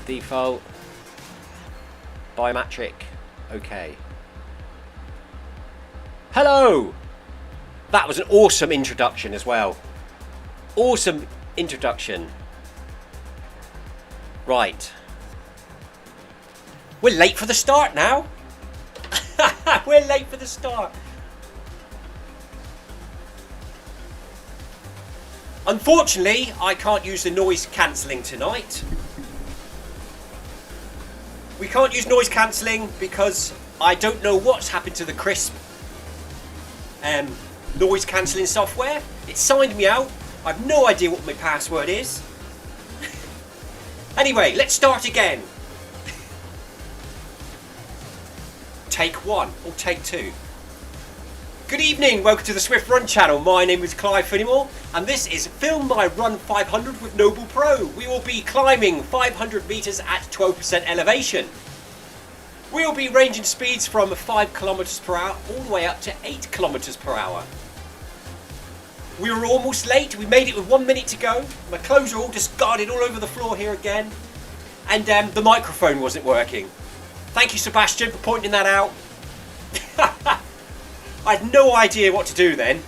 Default. Biometric. Okay. Hello! That was an awesome introduction as well. Awesome introduction. Right. We're late for the start now. We're late for the start. Unfortunately, I can't use the noise cancelling tonight. We can't use noise cancelling because I don't know what's happened to the Krisp noise cancelling software. It signed me out. I've no idea what my password is. Anyway, let's start again. Take one or take two. Good evening, welcome to the Zwift Run Channel. My name is Clive Finnimore and this is Film My Run 500 with NoblePro. We will be climbing 500 metres at 12% elevation. We will be ranging speeds from 5 kilometres per hour all the way up to 8 kilometres per hour. We were almost late, we made it with 1 minute to go. My clothes are all discarded all over the floor here again. And the microphone wasn't working. Thank you, Sebastian, for pointing that out. I had no idea what to do then.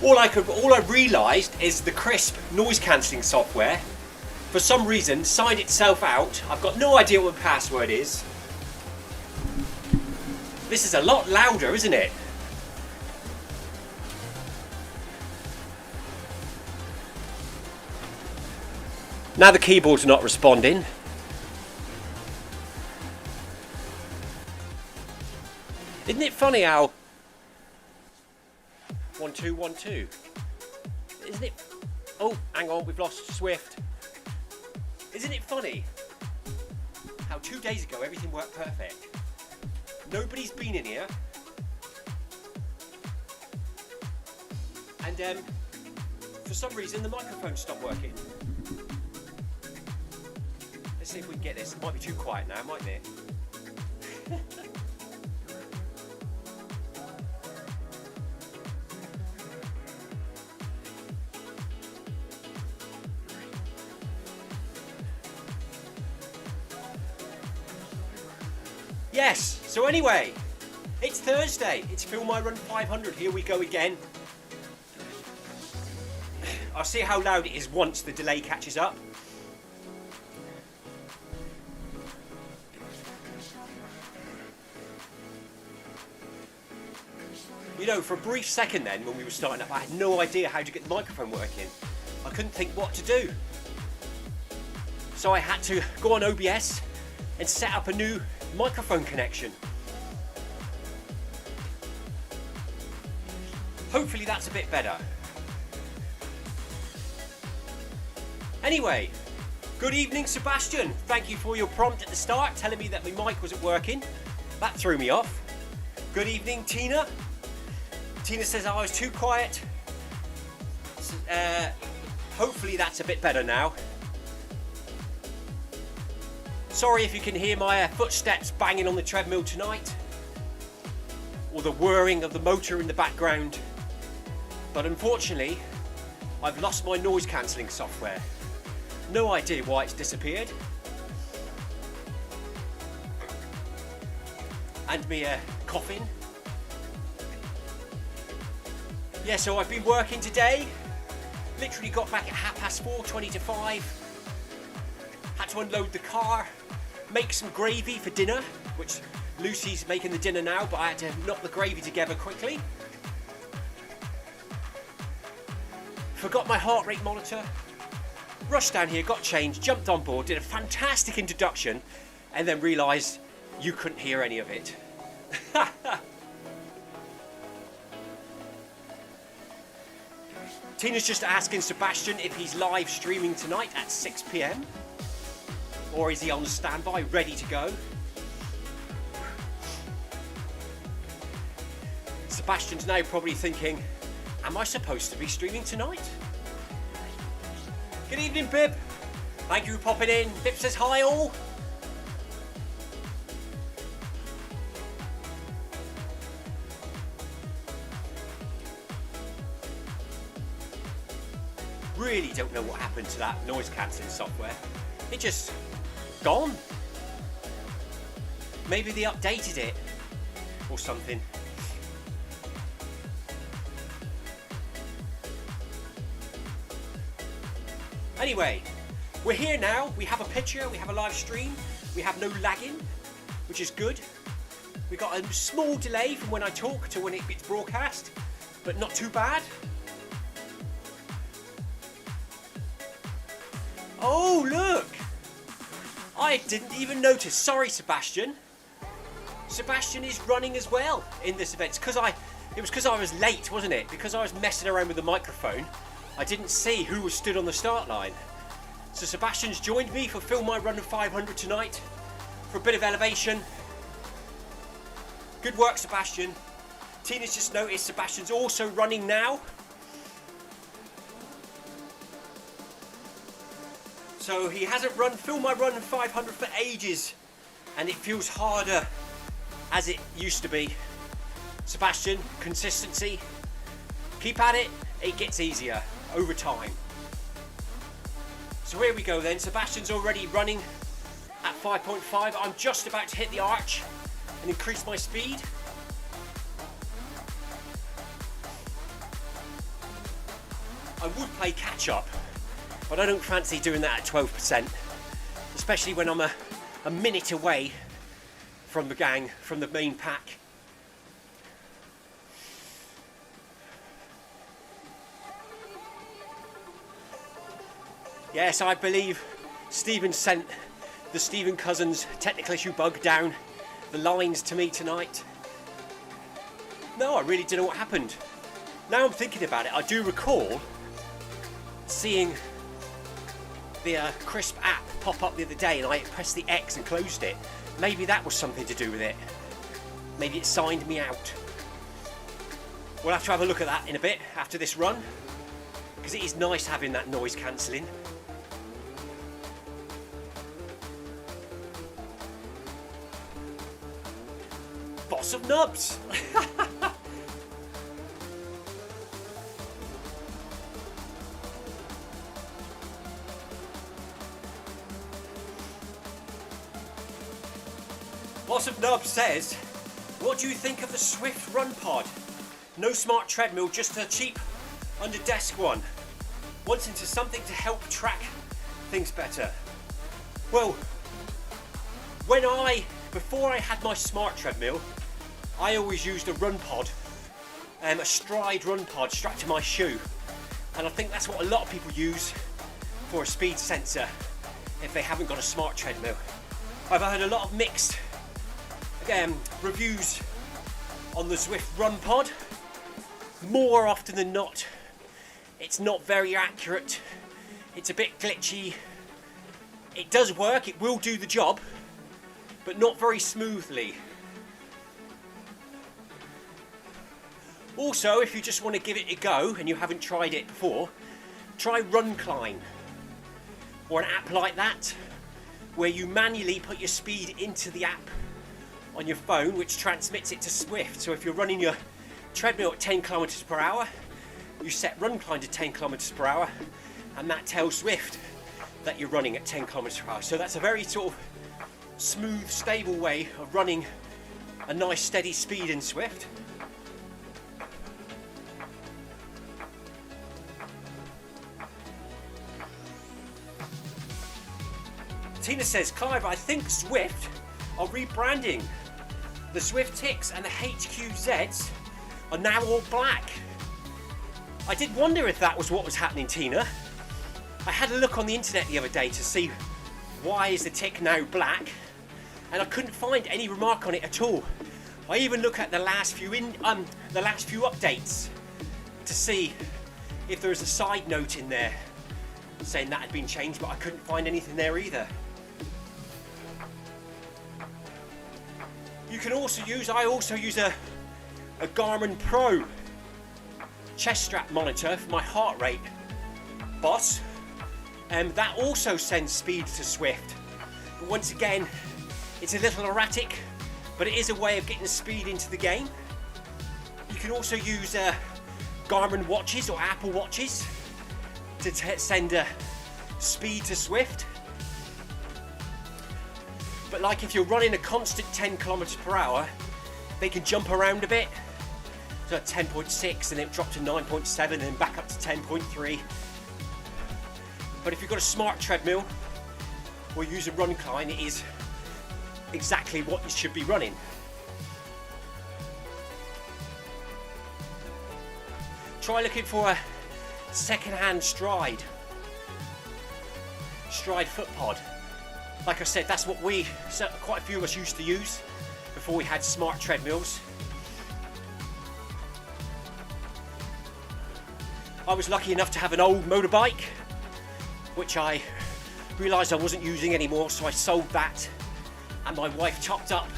All I realised is the Krisp noise cancelling software, for some reason, signed itself out. I've got no idea what the password is. This is a lot louder, isn't it? Now the keyboard's not responding. Isn't it funny how 1 2 1 2? Isn't it? Oh, hang on, we've lost Zwift. Isn't it funny how 2 days ago everything worked perfect? Nobody's been in here, and for some reason the microphone stopped working. Let's see if we can get this. It might be too quiet now, mightn't it? Yes, so anyway, it's Thursday, it's Film My Run 500, here we go again. I'll see how loud it is once the delay catches up. You know, for a brief second then, when we were starting up, I had no idea how to get the microphone working. I couldn't think what to do. So I had to go on OBS and set up a new microphone connection. Hopefully that's a bit better. Anyway, good evening, Sebastian. Thank you for your prompt at the start telling me that my mic wasn't working. That threw me off. Good evening, Tina. Tina says I was too quiet. Hopefully that's a bit better now. Sorry if you can hear my footsteps banging on the treadmill tonight, or the whirring of the motor in the background, but unfortunately I've lost my noise cancelling software. No idea why it's disappeared. And me coughing. Yeah, so I've been working today, literally got back at 4:30, 20 to 5, had to unload the car, make some gravy for dinner, which Lucy's making the dinner now, but I had to knock the gravy together quickly. Forgot my heart rate monitor, rushed down here, got changed, jumped on board, did a fantastic introduction, and then realised you couldn't hear any of it. Tina's just asking Sebastian if he's live streaming tonight at 6 PM. Or is he on standby, ready to go? Sebastian's now probably thinking, am I supposed to be streaming tonight? Good evening, Bib. Thank you for popping in. Bib says hi all. really don't know what happened to that noise cancelling software. It just gone. Maybe they updated it or something. Anyway, we're here now. We have a picture, we have a live stream, we have no lagging, which is good. We got a small delay from when I talk to when it gets broadcast, but not too bad. Oh, look! I didn't even notice. Sorry, Sebastian. Sebastian is running as well in this event. It was because I was late, wasn't it? Because I was messing around with the microphone, I didn't see who was stood on the start line. So Sebastian's joined me for Film My Run 500 tonight for a bit of elevation. Good work, Sebastian. Tina's just noticed Sebastian's also running now. So he hasn't run Film My Run 500 for ages, and it feels harder as it used to be. Sebastian, consistency. Keep at it, it gets easier over time. So here we go then. Sebastian's already running at 5.5. I'm just about to hit the arch and increase my speed. I would play catch up, but I don't fancy doing that at 12%, especially when I'm a minute away from the gang, from the main pack. Yes, I believe Stephen sent the Stephen Cousins technical issue bug down the lines to me tonight. No, I really don't know what happened. Now I'm thinking about it, I do recall seeing the Krisp app pop up the other day, and I pressed the X and closed it. Maybe that was something to do with it. Maybe it signed me out. We'll have to have a look at that in a bit after this run, because it is nice having that noise cancelling. Boss of nubs! Boss of Nubs says, what do you think of the Zwift Run Pod? No smart treadmill, just a cheap under desk one. Wants into something to help track things better. Well, before I had my smart treadmill, I always used a run pod, a stride run pod strapped to my shoe. And I think that's what a lot of people use for a speed sensor if they haven't got a smart treadmill. I've had a lot of mixed reviews on the Zwift Run Pod. More often than not, it's not very accurate. It's a bit glitchy. It does work, it will do the job, but not very smoothly. Also, if you just want to give it a go and you haven't tried it before, try RunClimb, or an app like that, where you manually put your speed into the app on your phone, which transmits it to Zwift. So if you're running your treadmill at 10 kilometers per hour, you set RunClimb to 10 kilometers per hour, and that tells Zwift that you're running at 10 kilometers per hour. So that's a very sort of smooth, stable way of running a nice steady speed in Zwift. Tina says, Clive, I think Zwift are rebranding. The Zwift Ticks and the HQZs are now all black. I did wonder if that was what was happening, Tina. I had a look on the internet the other day to see why is the tick now black, and I couldn't find any remark on it at all. I even looked at the last few updates to see if there was a side note in there saying that had been changed, but I couldn't find anything there either. You can also use, I also use a Garmin Pro chest strap monitor for my heart rate, boss. That also sends speed to Zwift. But once again, it's a little erratic, but it is a way of getting speed into the game. You can also use Garmin watches or Apple watches to send a speed to Zwift. But like if you're running a constant 10 kilometers per hour, they can jump around a bit. So 10.6 and then drop to 9.7 and then back up to 10.3. But if you've got a smart treadmill or use a run climb, it is exactly what you should be running. Try looking for a second-hand stride foot pod. Like I said, that's what quite a few of us used to use before we had smart treadmills. I was lucky enough to have an old motorbike, which I realised I wasn't using anymore, so I sold that, and my wife topped up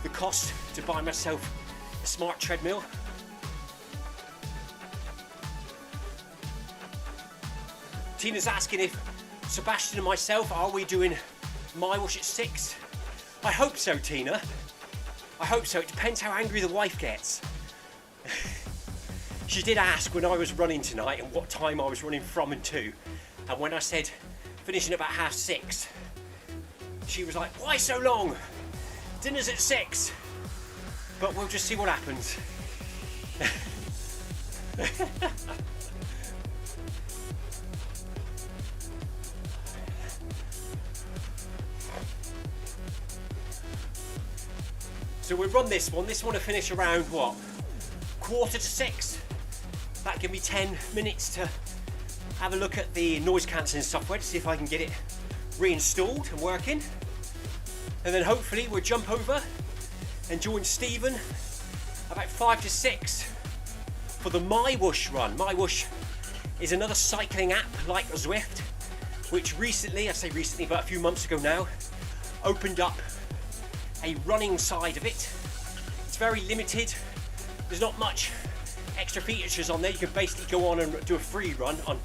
the cost to buy myself a smart treadmill. Tina's asking if Sebastian and myself, are we doing my wash at 6? I hope so, Tina. I hope so. It depends how angry the wife gets. She did ask when I was running tonight and what time I was running from and to. And when I said finishing about 6:30, she was like, why so long? Dinner's at 6. But we'll just see what happens. So we'll run this one. This one will finish around what? 5:45. That give me 10 minutes to have a look at the noise cancelling software to see if I can get it reinstalled and working. And then hopefully we'll jump over and join Stephen about 5 to 6 for the MyWhoosh run. MyWhoosh is another cycling app like Zwift, which recently, I say recently, but a few months ago now, opened up a running side of it. It's very limited. There's not much extra features on there. You can basically go on and do a free run on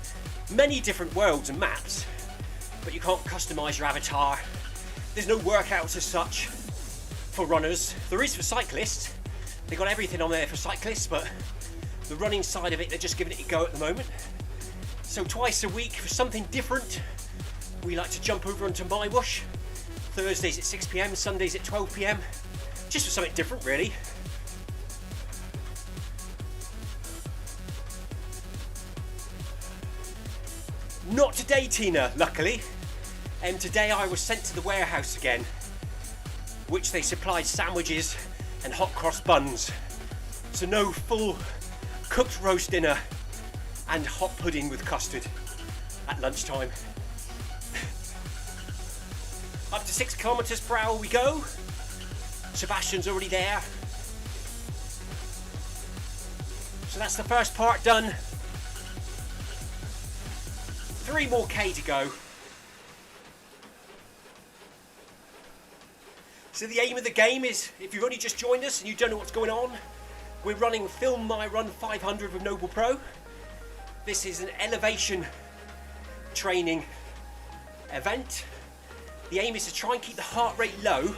many different worlds and maps, but you can't customize your avatar. There's no workouts as such for runners. There is for cyclists. They've got everything on there for cyclists, but the running side of it, they're just giving it a go at the moment. So twice a week for something different, we like to jump over onto MyWhoosh. Thursdays at 6 PM, Sundays at 12 PM, just for something different really. Not today, Tina, luckily. Today I was sent to the warehouse again, which they supplied sandwiches and hot cross buns. So no full cooked roast dinner and hot pudding with custard at lunchtime. Up to 6 kilometers per hour we go. Sebastian's already there. So that's the first part done. 3 more K to go. So the aim of the game is, if you've only just joined us and you don't know what's going on, we're running Film My Run 500 with NoblePro. This is an elevation training event. The aim is to try and keep the heart rate low,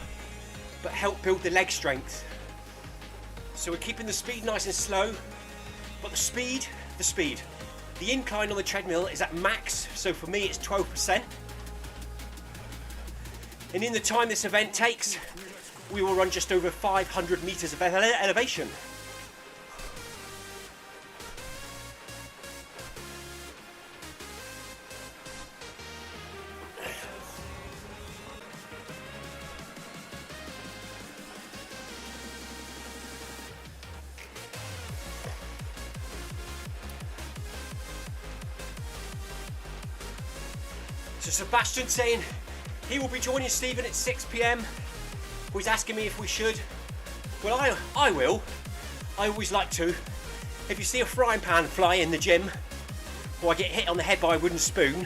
but help build the leg strength. So we're keeping the speed nice and slow, but the speed. The incline on the treadmill is at max, so for me it's 12%. And in the time this event takes, we will run just over 500 meters of elevation. So Sebastian saying he will be joining Stephen at 6 PM. He's asking me if we should. Well, I will. I always like to. If you see a frying pan fly in the gym, or I get hit on the head by a wooden spoon,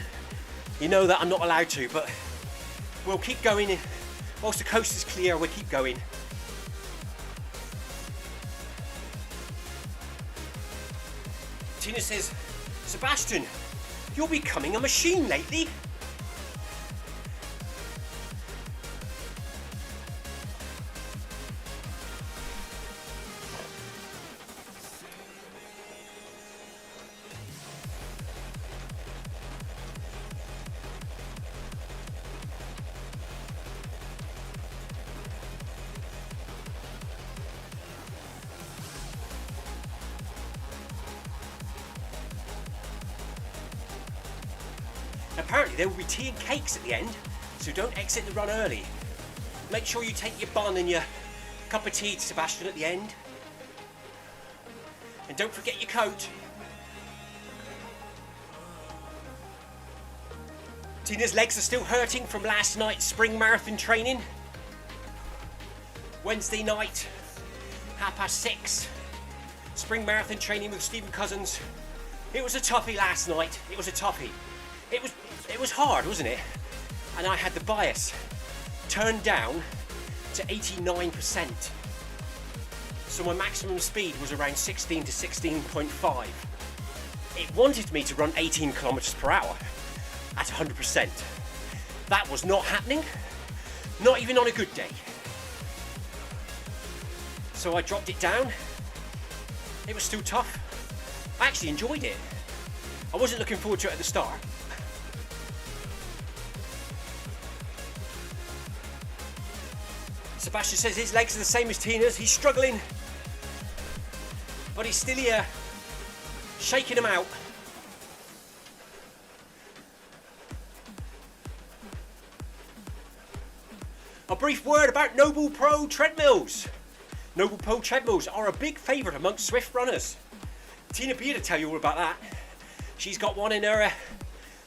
you know that I'm not allowed to, but we'll keep going. Whilst the coast is clear, we'll keep going. Tina says, Sebastian, you're becoming a machine lately. Apparently there will be tea and cakes at the end, so don't exit the run early. Make sure you take your bun and your cup of tea to Sebastian at the end. And don't forget your coat. Tina's legs are still hurting from last night's spring marathon training. Wednesday night, 6:30, spring marathon training with Stephen Cousins. It was a toughie last night. It was a toughie. It was hard, wasn't it? And I had the bias turned down to 89%. So my maximum speed was around 16 to 16.5. It wanted me to run 18 kilometers per hour at 100%. That was not happening, not even on a good day. So I dropped it down. It was still tough. I actually enjoyed it. I wasn't looking forward to it at the start. Sebastian says his legs are the same as Tina's. He's struggling, but he's still here, shaking them out. A brief word about NoblePro treadmills. NoblePro treadmills are a big favourite amongst Zwift runners. Tina B to tell you all about that. She's got one in her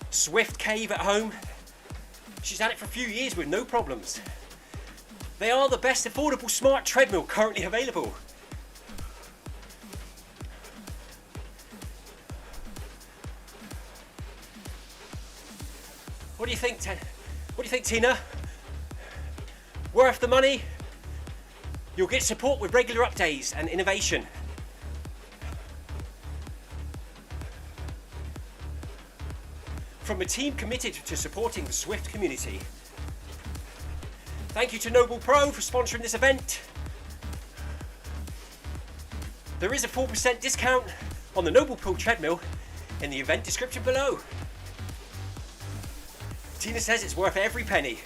Zwift cave at home. She's had it for a few years with no problems. They are the best affordable smart treadmill currently available. What do you think, Tina? Worth the money? You'll get support with regular updates and innovation. From a team committed to supporting the Zwift community. Thank you to NoblePro for sponsoring this event. There is a 4% discount on the NoblePro treadmill in the event description below. Tina says it's worth every penny.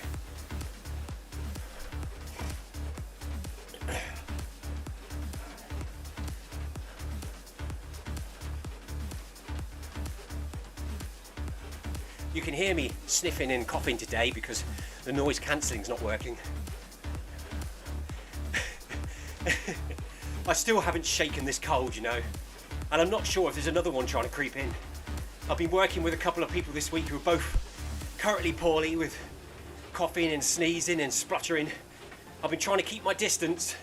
You can hear me sniffing and coughing today because the noise cancelling's not working. I still haven't shaken this cold, you know, and I'm not sure if there's another one trying to creep in. I've been working with a couple of people this week who are both currently poorly with coughing and sneezing and spluttering. I've been trying to keep my distance,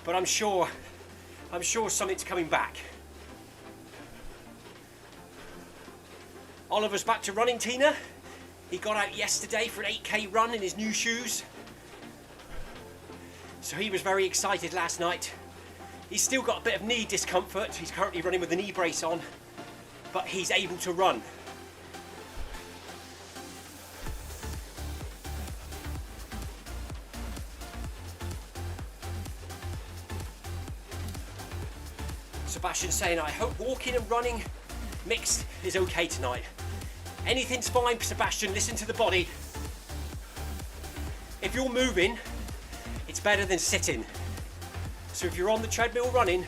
but I'm sure something's coming back. Oliver's back to running, Tina. He got out yesterday for an 8k run in his new shoes. So he was very excited last night. He's still got a bit of knee discomfort. He's currently running with a knee brace on, but he's able to run. Sebastian's saying, I hope walking and running mixed is okay tonight. Anything's fine, Sebastian, listen to the body. If you're moving, it's better than sitting. So if you're on the treadmill running,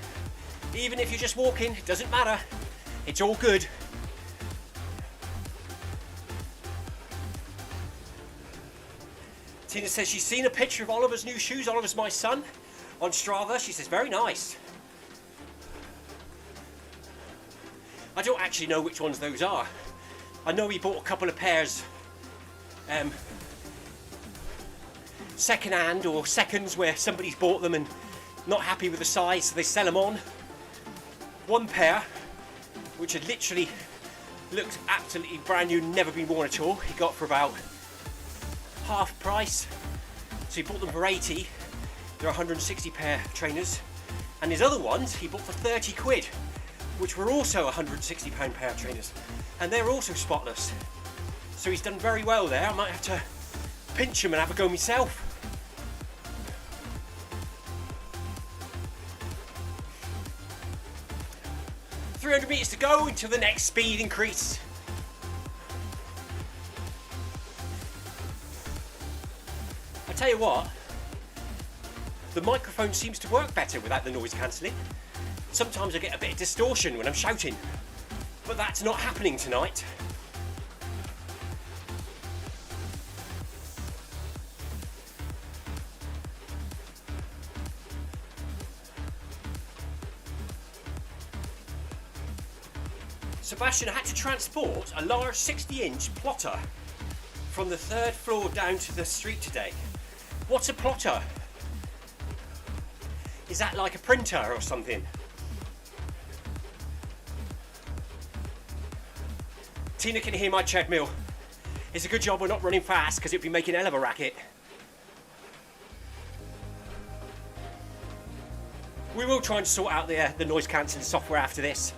even if you're just walking, it doesn't matter. It's all good. Tina says she's seen a picture of Oliver's new shoes. Oliver's my son on Strava. She says, very nice. I don't actually know which ones those are. I know he bought a couple of pairs second-hand or seconds where somebody's bought them and not happy with the size, so they sell them on. One pair, which had literally looked absolutely brand new, never been worn at all, he got for about half price. So he bought them for 80. They're 160 pair trainers. And his other ones he bought for 30 quid. Which were also £160 pair of trainers, and they're also spotless. So he's done very well there. I might have to pinch him and have a go myself. "300 metres to go until the next speed increase." I tell you what, the microphone seems to work better without the noise cancelling. Sometimes I get a bit of distortion when I'm shouting, but that's not happening tonight. Sebastian had to transport a large 60-inch plotter from the 3rd floor down to the street today. What's a plotter? Is that like a printer or something? Tina can hear my treadmill. It's a good job we're not running fast because it'd be making a hell of a racket. We will try and sort out the noise cancelling software after this.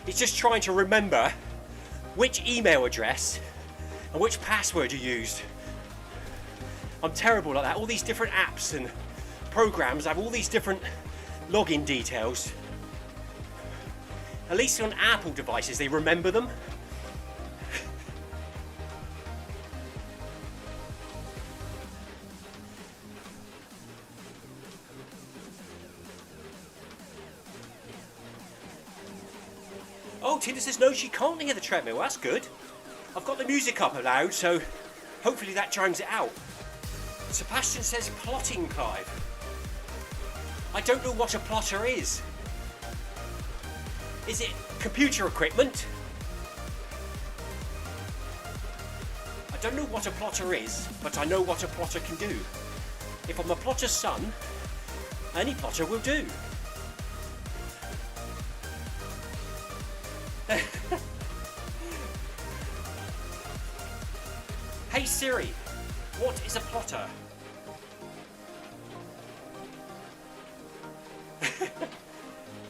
It's just trying to remember which email address and which password you used. I'm terrible like that. All these different apps and programs have all these different login details. At least on Apple devices, they remember them. Oh, Tina says no, she can't hear the treadmill. That's good. I've got the music up loud, so hopefully that drowns it out. Sebastian says plotting, Clive. I don't know what a plotter is. Is it computer equipment? I don't know what a plotter is, but I know what a plotter can do. If I'm a plotter's son, any plotter will do. Hey Siri, what is a plotter?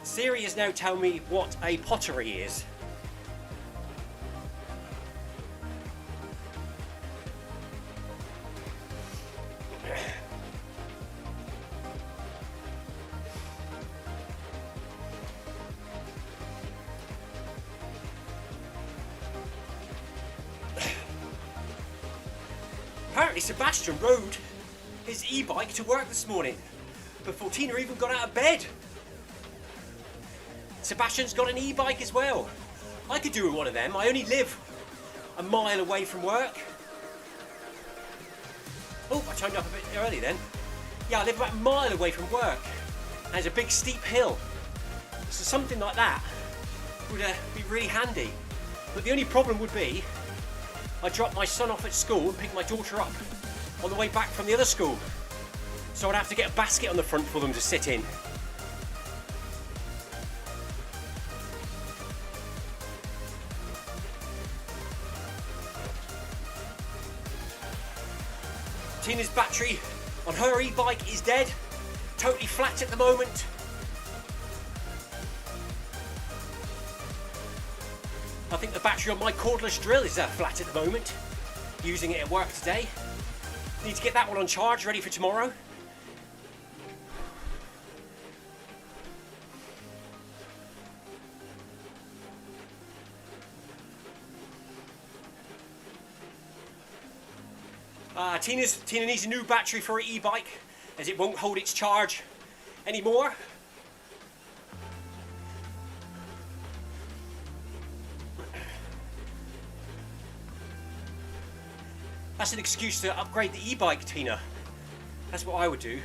Siri is now telling me what a pottery is. Apparently Sebastian rode his e-bike to work this morning before Tina even got out of bed. Sebastian's got an e-bike as well. I could do with one of them. I only live a mile away from work. Oh, I turned up a bit early then. Yeah, I live about a mile away from work. And there's a big steep hill. So something like that would be really handy. But the only problem would be I drop my son off at school and pick my daughter up on the way back from the other school. So I'd have to get a basket on the front for them to sit in. Tina's battery on her e-bike is dead, totally flat at the moment. I think the battery on my cordless drill is flat at the moment, using it at work today. Need to get that one on charge, ready for tomorrow. Tina needs a new battery for her e-bike, as it won't hold its charge anymore. That's an excuse to upgrade the e-bike, Tina. That's what I would do.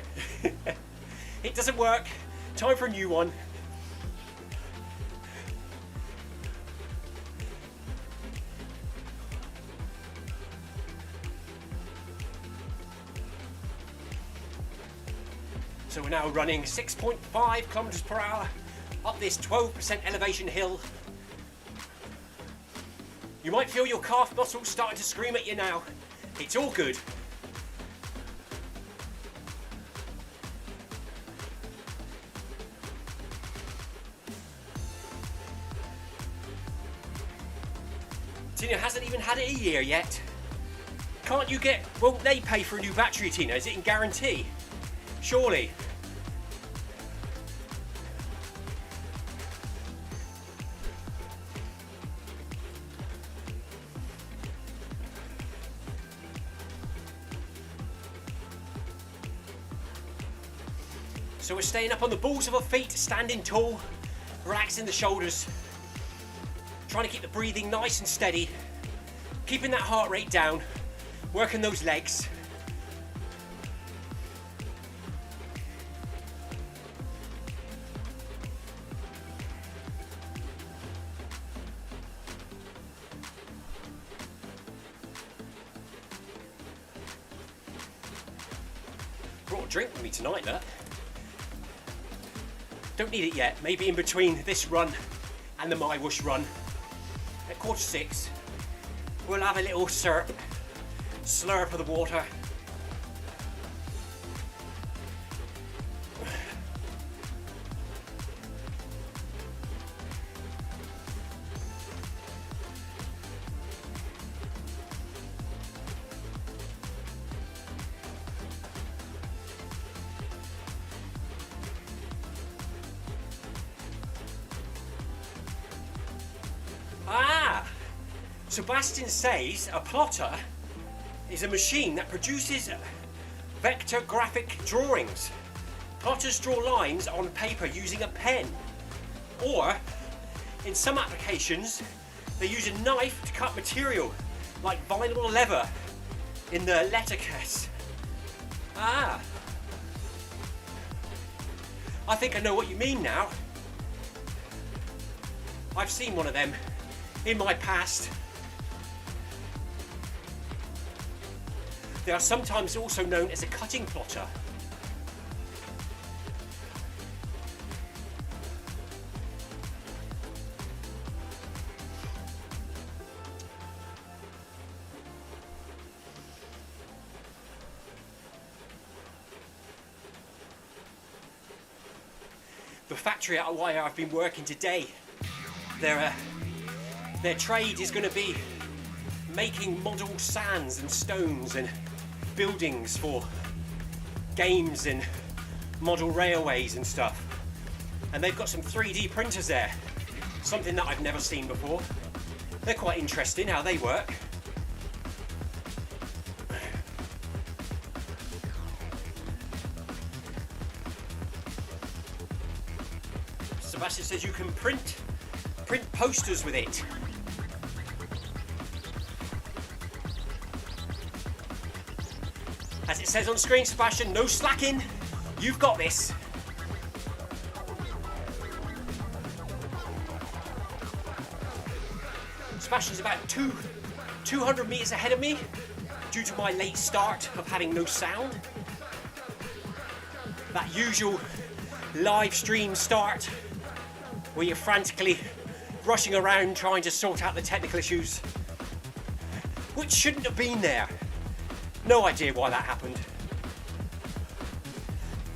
It doesn't work. Time for a new one. So we're now running 6.5 kilometers per hour up this 12% elevation hill. You might feel your calf muscles starting to scream at you now. It's all good. Tina hasn't even had it a year yet. Can't you get, won't they pay for a new battery, Tina? Is it in guarantee? Surely. So we're staying up on the balls of our feet, standing tall, relaxing the shoulders, trying to keep the breathing nice and steady, keeping that heart rate down, working those legs. Brought a drink with me tonight, look. Don't need it yet. Maybe in between this run and the My Whoosh run at 6:15, we'll have a little slurp of the water. Sebastian says a plotter is a machine that produces vector graphic drawings. Plotters draw lines on paper using a pen, or in some applications they use a knife to cut material like vinyl or leather in the letter case. I think I know what you mean now. I've seen one of them in my past. They are sometimes also known as a cutting plotter. The factory at where I've been working today, their trade is going to be making model sands and stones and buildings for games and model railways and stuff. And they've got some 3D printers there, something that I've never seen before. They're quite interesting how they work. Sebastian says you can print posters with it. As it says on screen, Sebastian, no slacking, you've got this. Sebastian's about 200 metres ahead of me due to my late start of having no sound. That usual live stream start where you're frantically rushing around trying to sort out the technical issues, which shouldn't have been there. No idea why that happened.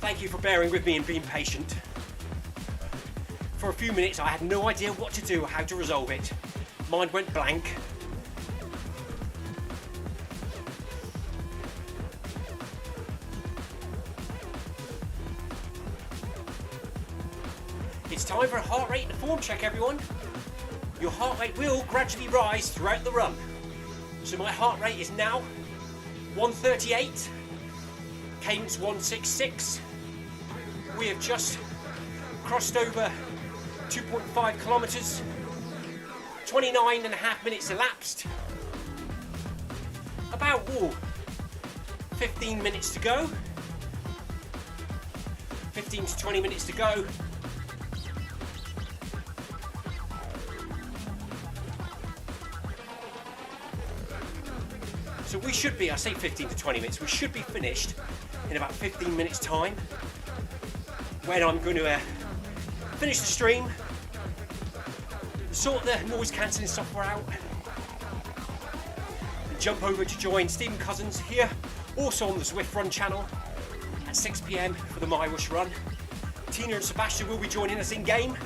Thank you for bearing with me and being patient. For a few minutes I had no idea what to do or how to resolve it. Mind went blank. It's time for a heart rate and a form check, everyone. Your heart rate will gradually rise throughout the run. So my heart rate is now 138, cadence 166. We have just crossed over 2.5 kilometres, 29 and a half minutes elapsed. About 15 minutes to go. 15 to 20 minutes to go. So we should be, I say 15 to 20 minutes, we should be finished in about 15 minutes time, when I'm going to finish the stream, sort the noise cancelling software out, and jump over to join Stephen Cousins here, also on the Zwift Run channel, at 6 PM for the My Whoosh run. Tina and Sebastian will be joining us in game.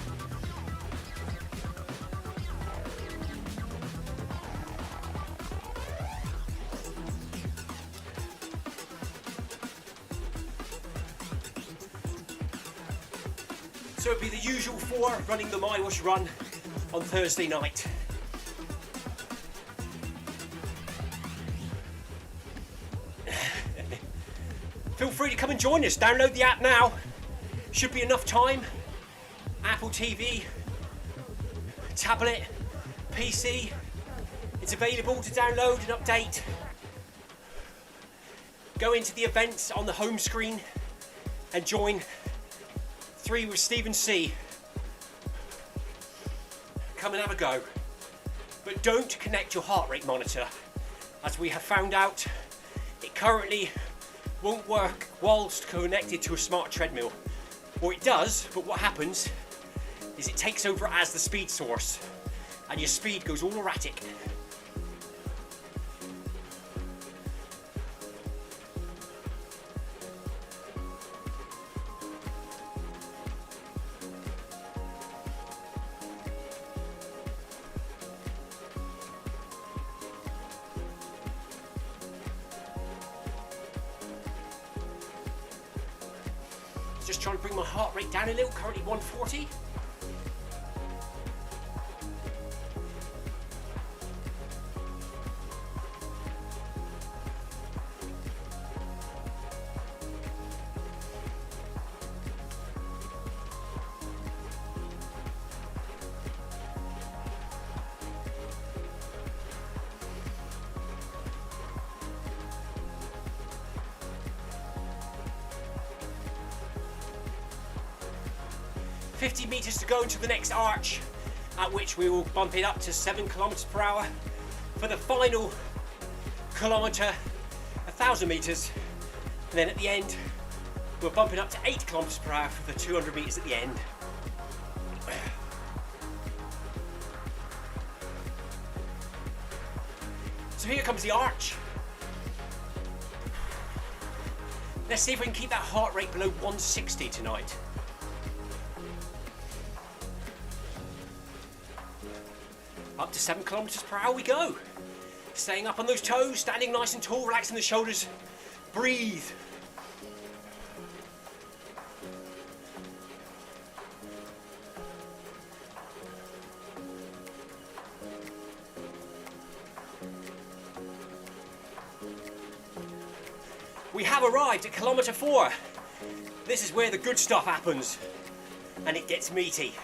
So it'd be the usual four running the My Whoosh run on Thursday night. Feel free to come and join us. Download the app now. Should be enough time. Apple TV, tablet, PC. It's available to download and update. Go into the events on the home screen and join 3 with Stephen C. Come and have a go. But don't connect your heart rate monitor, as we have found out it currently won't work whilst connected to a smart treadmill. Or it does, but what happens is it takes over as the speed source and your speed goes all erratic. Just trying to bring my heart rate down a little, currently 140. Meters to go into the next arch, at which we will bump it up to 7 kilometers per hour for the final kilometer, 1,000 meters, and then at the end we'll bump it up to 8 kilometers per hour for the 200 meters at the end. So here comes the arch. Let's see if we can keep that heart rate below 160 tonight. Up to 7 kilometers per hour we go. Staying up on those toes, standing nice and tall, relaxing the shoulders. Breathe. We have arrived at kilometer 4. This is where the good stuff happens, and it gets meaty.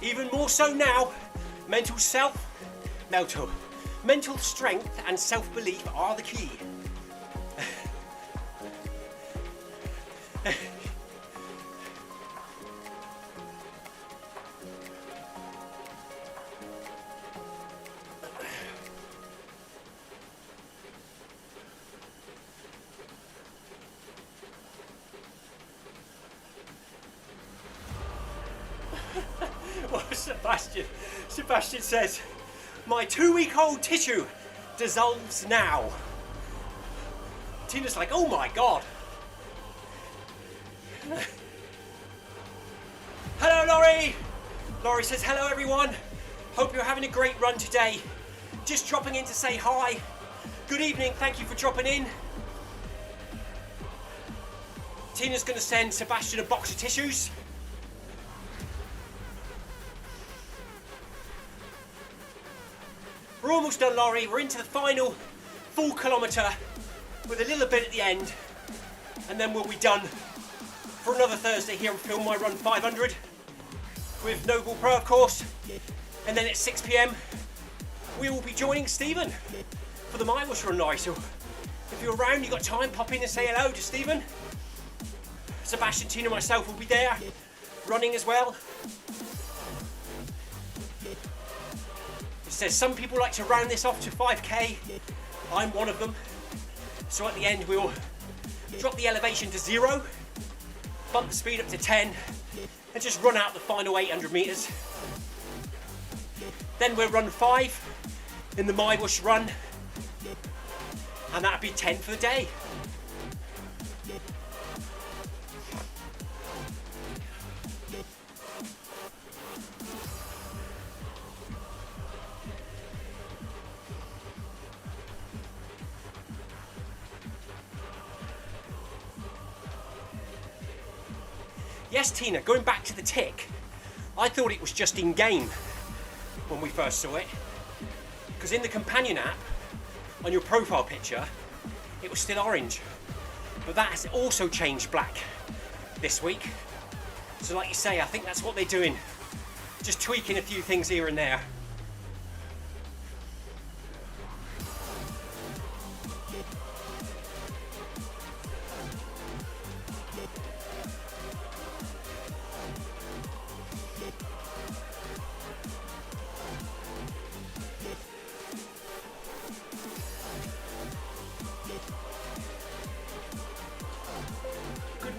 Even more so now, mental strength and self-belief are the key. Sebastian says, my 2-week-old tissue dissolves now. Tina's like, oh my God. Hello, Laurie. Laurie says, hello everyone. Hope you're having a great run today. Just dropping in to say hi. Good evening, thank you for dropping in. Tina's going to send Sebastian a box of tissues. We're almost done, Laurie. We're into the final full kilometre with a little bit at the end, and then we'll be done for another Thursday here on Film My Run 500 with NoblePro, of course. And then at 6 PM, we will be joining Stephen for the My Bush Run night. So if you're around, you've got time, pop in and say hello to Stephen. Sebastian, Tina, and myself will be there, running as well. It says some people like to round this off to 5k. I'm one of them. So at the end we'll drop the elevation to 0, bump the speed up to 10, and just run out the final 800 meters. Then we'll run 5 in the My Bush run, and that'll be 10 for the day. Yes, Tina, going back to the tick, I thought it was just in game when we first saw it, because in the companion app on your profile picture it was still orange, but that has also changed black this week. So like you say, I think that's what they're doing, just tweaking a few things here and there.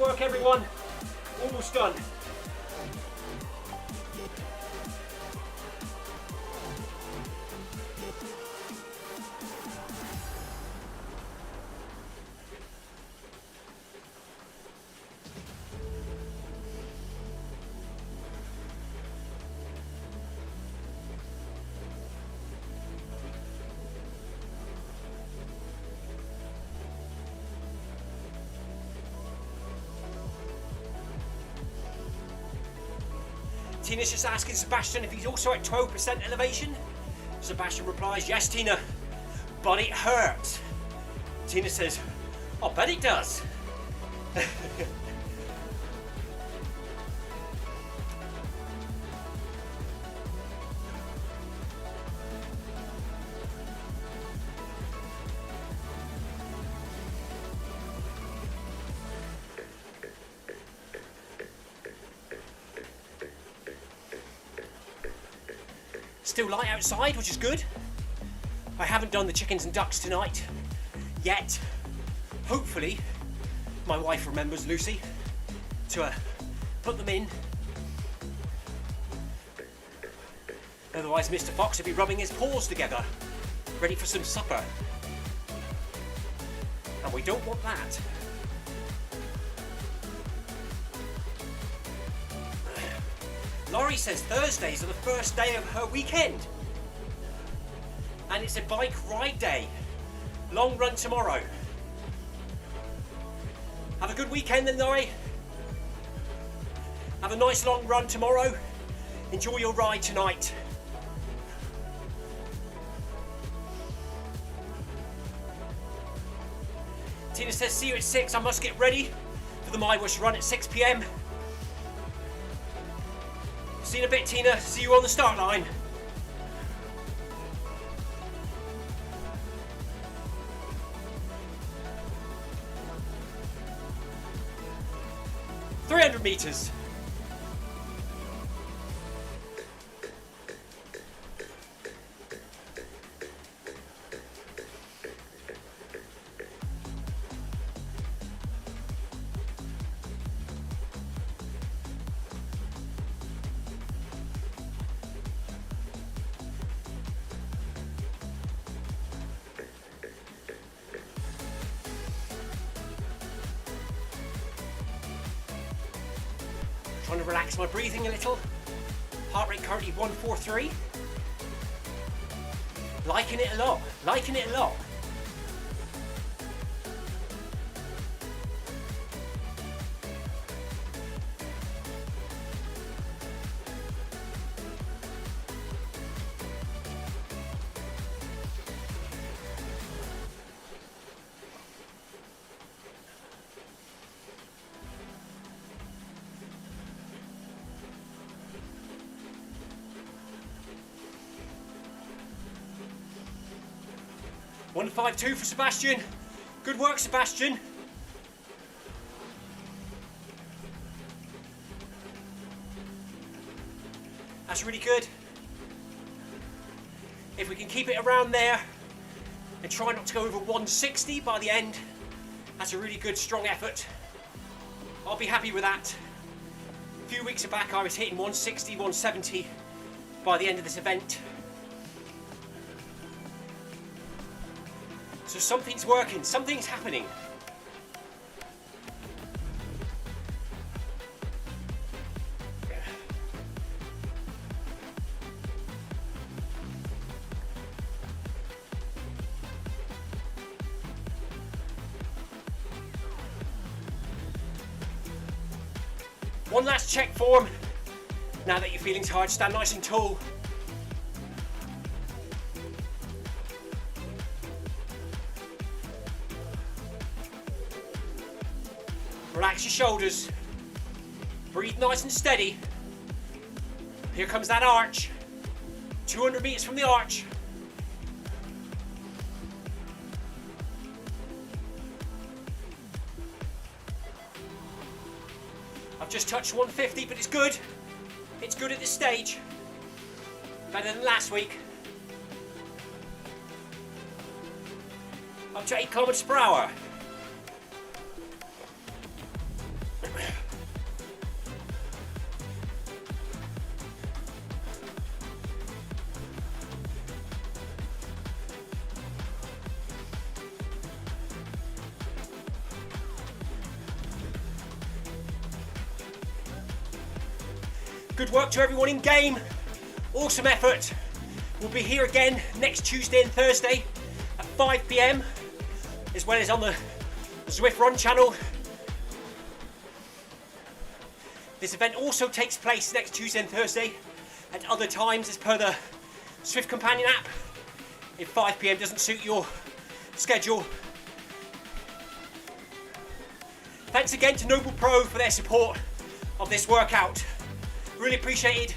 work, everyone. Almost done. Tina's just asking Sebastian if he's also at 12% elevation. Sebastian replies, yes, Tina, but it hurts. Tina says, I bet it does. Still light outside, which is good. I haven't done the chickens and ducks tonight yet. Hopefully, my wife remembers, Lucy, to put them in. Otherwise, Mr. Fox would be rubbing his paws together, ready for some supper. And we don't want that. Laurie says Thursdays are the first day of her weekend. And it's a bike ride day. Long run tomorrow. Have a good weekend then, Laurie. Have a nice long run tomorrow. Enjoy your ride tonight. Tina says, see you at 6. I must get ready for the My Wish run at 6 p.m. See you in a bit, Tina. See you on the start line. meters. Trying to relax my breathing a little. Heart rate currently 143. Liking it a lot. Liking it a lot. One 5-2 for Sebastian. Good work, Sebastian. That's really good. If we can keep it around there and try not to go over 160 by the end, that's a really good, strong effort. I'll be happy with that. A few weeks back, I was hitting 160, 170 by the end of this event. So something's working, something's happening. One last check form. Now that you're feeling tired, stand nice and tall. Relax your shoulders. Breathe nice and steady. Here comes that arch. 200 meters from the arch. I've just touched 150, but it's good. It's good at this stage. Better than last week. Up to 8 kilometers per hour. Good work to everyone in game. Awesome effort. We'll be here again next Tuesday and Thursday at 5 PM, as well as on the Zwift Run channel. This event also takes place next Tuesday and Thursday at other times as per the Zwift Companion app. If 5 PM doesn't suit your schedule. Thanks again to NoblePro for their support of this workout. Really appreciated.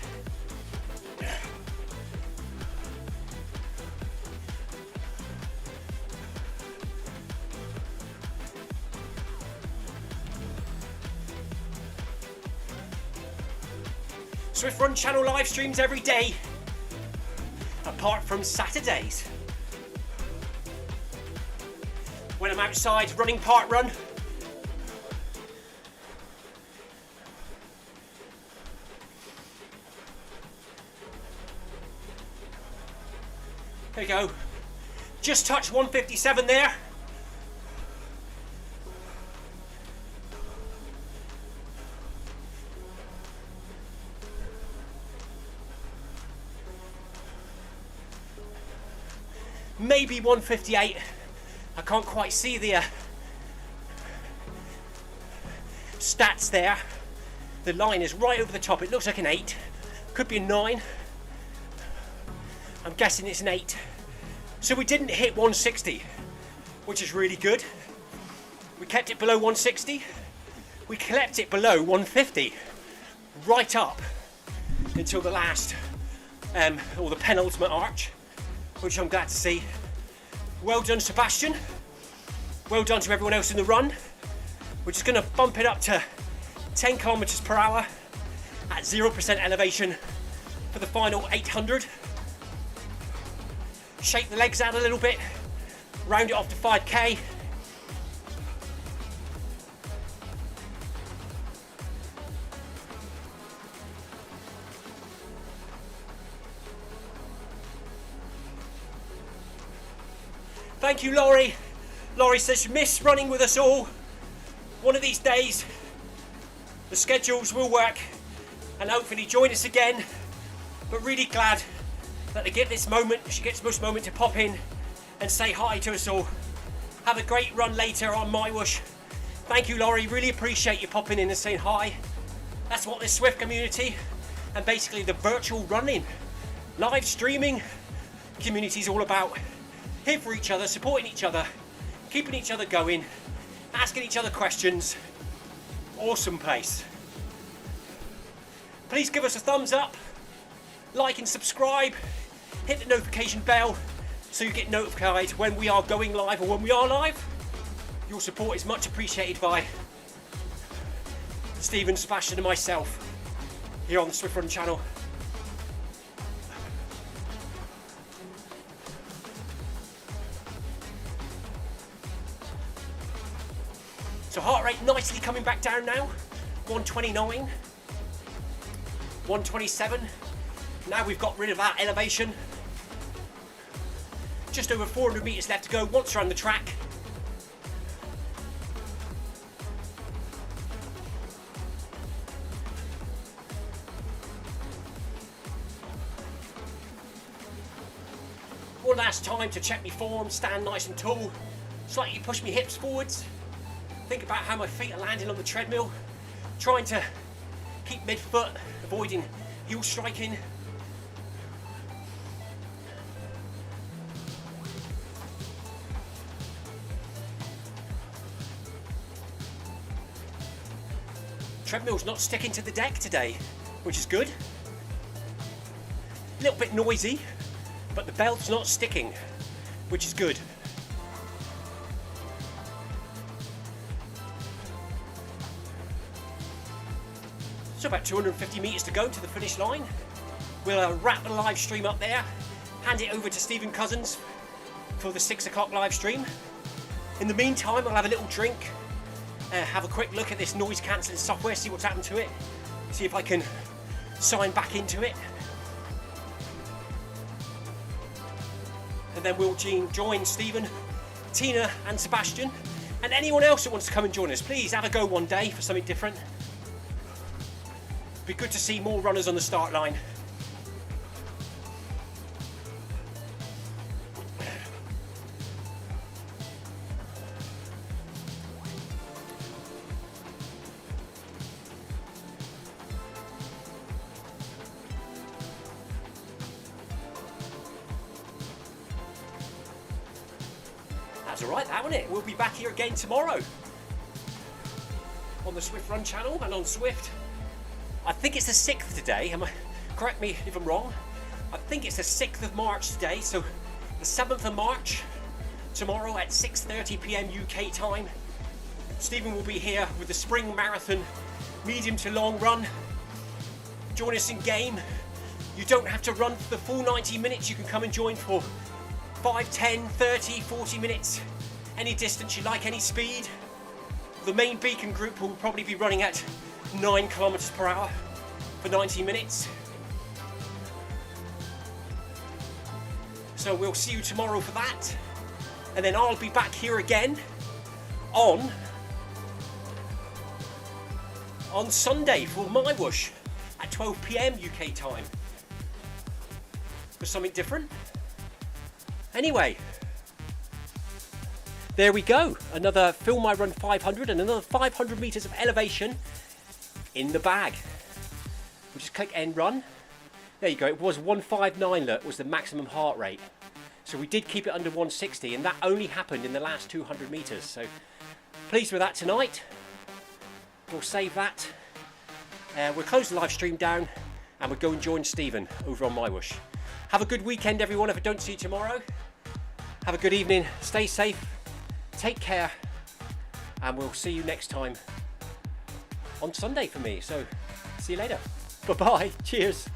Zwift Run Channel live streams every day, apart from Saturdays, when I'm outside running part run. There you go. Just touched 157 there. Maybe 158. I can't quite see the stats there. The line is right over the top. It looks like an 8. Could be a 9. I'm guessing it's an 8. So we didn't hit 160, which is really good. We kept it below 160. We kept it below 150, right up until the last, or the penultimate arch, which I'm glad to see. Well done, Sebastian. Well done to everyone else in the run. We're just going to bump it up to 10 kilometers per hour at 0% elevation for the final 800. Shake the legs out a little bit, round it off to 5K. Thank you, Laurie. Laurie says she missed running with us all. One of these days, the schedules will work and hopefully join us again. But really glad that they get this moment, she gets this moment to pop in and say hi to us all. Have a great run later on my Whoosh. Thank you, Laurie. Really appreciate you popping in and saying hi. That's what this Zwift community and basically the virtual running, live streaming community is all about. Here for each other, supporting each other, keeping each other going, asking each other questions. Awesome place. Please give us a thumbs up, like and subscribe, hit the notification bell so you get notified when we are going live or when we are live. Your support is much appreciated by Stephen, Sebastian and myself here on the Zwift Run channel. So heart rate nicely coming back down now, 129, 127. Now we've got rid of that elevation. Just over 400 meters left to go once around the track. One last time to check my form, stand nice and tall, slightly push my hips forwards. Think about how my feet are landing on the treadmill, trying to keep mid-foot, avoiding heel striking. Treadmill's not sticking to the deck today, which is good. A little bit noisy, but the belt's not sticking, which is good. So about 250 meters to go to the finish line. We'll wrap the live stream up there, hand it over to Stephen Cousins for the 6 o'clock live stream. In the meantime, I'll have a little drink, have a quick look at this noise cancelling software, see what's happened to it, see if I can sign back into it. And then we'll join Stephen, Tina and Sebastian, and anyone else that wants to come and join us. Please have a go one day for something different. Be good to see more runners on the start line. That's alright, that wasn't it? We'll be back here again tomorrow on the Zwift Run Channel and on Zwift. I think it's the 6th today. Correct me if I'm wrong. I think it's the 6th of March today, so the 7th of March, tomorrow at 6:30 PM UK time. Stephen will be here with the Spring Marathon medium to long run. Join us in game. You don't have to run for the full 90 minutes. You can come and join for 5, 10, 30, 40 minutes. Any distance you like, any speed. The main beacon group will probably be running at 9 kilometers per hour for 90 minutes. So we'll see you tomorrow for that. And then I'll be back here again on Sunday for my whoosh at 12 PM UK time. For something different. Anyway, there we go. Another Film My Run 500 and another 500 meters of elevation in the bag. We'll just click end run. There you go. It was 159, look, was the maximum heart rate. So we did keep it under 160, and that only happened in the last 200 meters. So pleased with that tonight. We'll save that. We'll close the live stream down and we'll go and join Stephen over on my whoosh. Have a good weekend, everyone. If I don't see you tomorrow, have a good evening. Stay safe. Take care. And we'll see you next time on Sunday for me. So see you later. Bye-bye. Cheers.